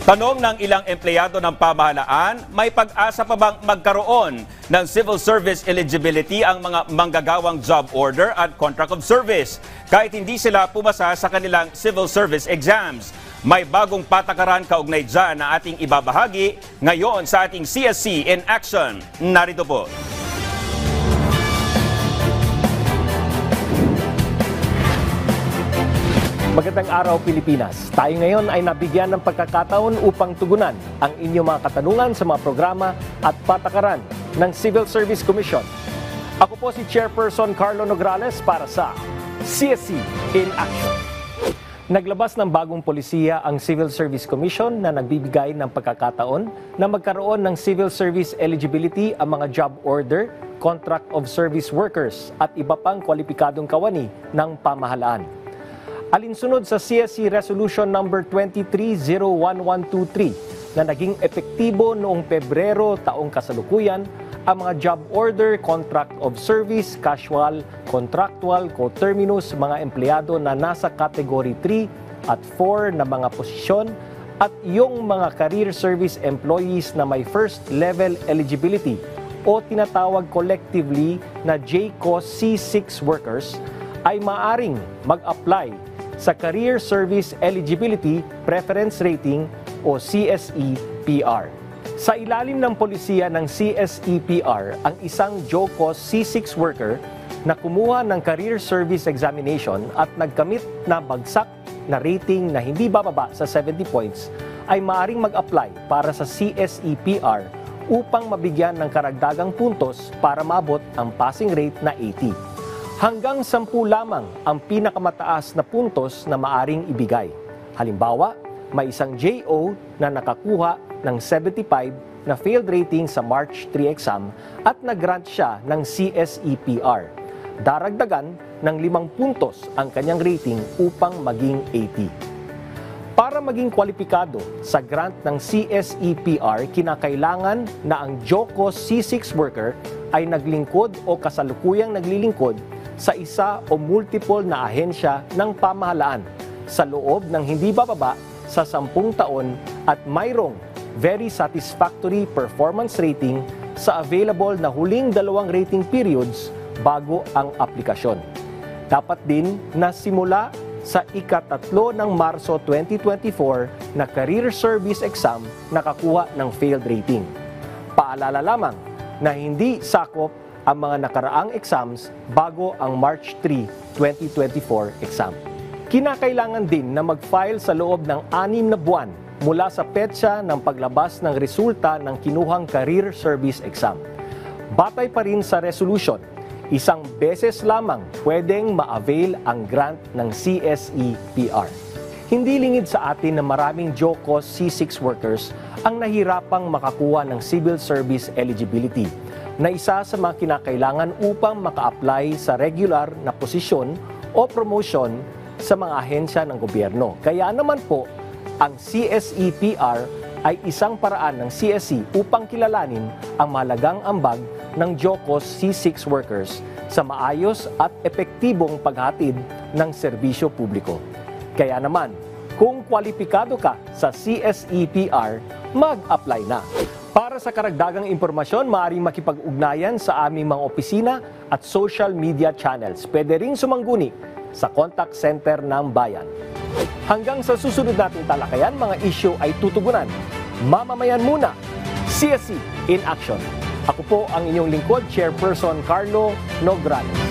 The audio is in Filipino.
Tanong ng ilang empleyado ng pamahalaan, may pag-asa pa bang magkaroon ng civil service eligibility ang mga manggagawang job order at contract of service kahit hindi sila pumasa sa kanilang civil service exams? May bagong patakaran kaugnay dyan na ating ibabahagi ngayon sa ating CSC in Action. Narito po. Magandang araw, Pilipinas. Tayo ngayon ay nabigyan ng pagkakataon upang tugunan ang inyong mga katanungan sa mga programa at patakaran ng Civil Service Commission. Ako po si Chairperson Carlo Nograles para sa CSC in Action. Naglabas ng bagong polisiya ang Civil Service Commission na nagbibigay ng pagkakataon na magkaroon ng civil service eligibility ang mga job order, contract of service workers at iba pang kwalipikadong kawani ng pamahalaan. Alinsunod sa CSC Resolution number 23-01123 na naging epektibo noong Pebrero taong kasalukuyan, ang mga job order, contract of service, casual, contractual, coterminous, mga empleyado na nasa Category 3 at 4 na mga posisyon at yung mga career service employees na may first level eligibility o tinatawag collectively na JCOS C6 workers ay maaring mag-apply sa Career Service Eligibility Preference Rating o CSE-PR. Sa ilalim ng polisiya ng CSE-PR, ang isang JCOS C6 worker na kumuha ng Career Service Examination at nagkamit na bagsak na rating na hindi bababa sa 70 points ay maaring mag-apply para sa CSE-PR upang mabigyan ng karagdagang puntos para maabot ang passing rate na 80. Hanggang 10 lamang ang pinakamataas na puntos na maaring ibigay. Halimbawa, may isang JO na nakakuha ng 75 na failed rating sa March 3 exam at nag-grant siya ng CSE-PR. Daragdagan ng 5 puntos ang kanyang rating upang maging 80. Para maging kwalipikado sa grant ng CSE-PR, kinakailangan na ang JCOS C6 worker ay naglingkod o kasalukuyang naglilingkod sa isa o multiple na ahensya ng pamahalaan sa loob ng hindi bababa sa 10 taon at mayroong very satisfactory performance rating sa available na huling 2 rating periods bago ang aplikasyon. Dapat din na simula sa ika-3 ng Marso 2024 na career service exam nakakuha ng failed rating. Paalala lamang na hindi sakop ang mga nakaraang exams bago ang March 3, 2024 exam. Kinakailangan din na mag-file sa loob ng 6 na buwan mula sa petsa ng paglabas ng resulta ng kinuhang career service exam. Batay pa rin sa resolution, 1 beses lamang pwedeng ma-avail ang grant ng CSE-PR. Hindi lingid sa atin na maraming JCOS C6 workers ang nahirapang makakuha ng civil service eligibility na isa sa mga kinakailangan upang maka-apply sa regular na posisyon o promotion sa mga ahensya ng gobyerno. Kaya naman po, ang CSE-PR ay isang paraan ng CSC upang kilalanin ang mahalagang ambag ng JCOS C6 workers sa maayos at epektibong paghatid ng serbisyo publiko. Kaya naman, kung kwalipikado ka sa CSE-PR, mag-apply na. Para sa karagdagang impormasyon, maaaring makipag-ugnayan sa aming mga opisina at social media channels. Pwede ring sumangguni sa contact center ng bayan. Hanggang sa susunod nating talakayan, mga issue ay tutugunan. Mamamayan muna, CSC in Action. Ako po ang inyong lingkod, Chairperson Carlo Nograles.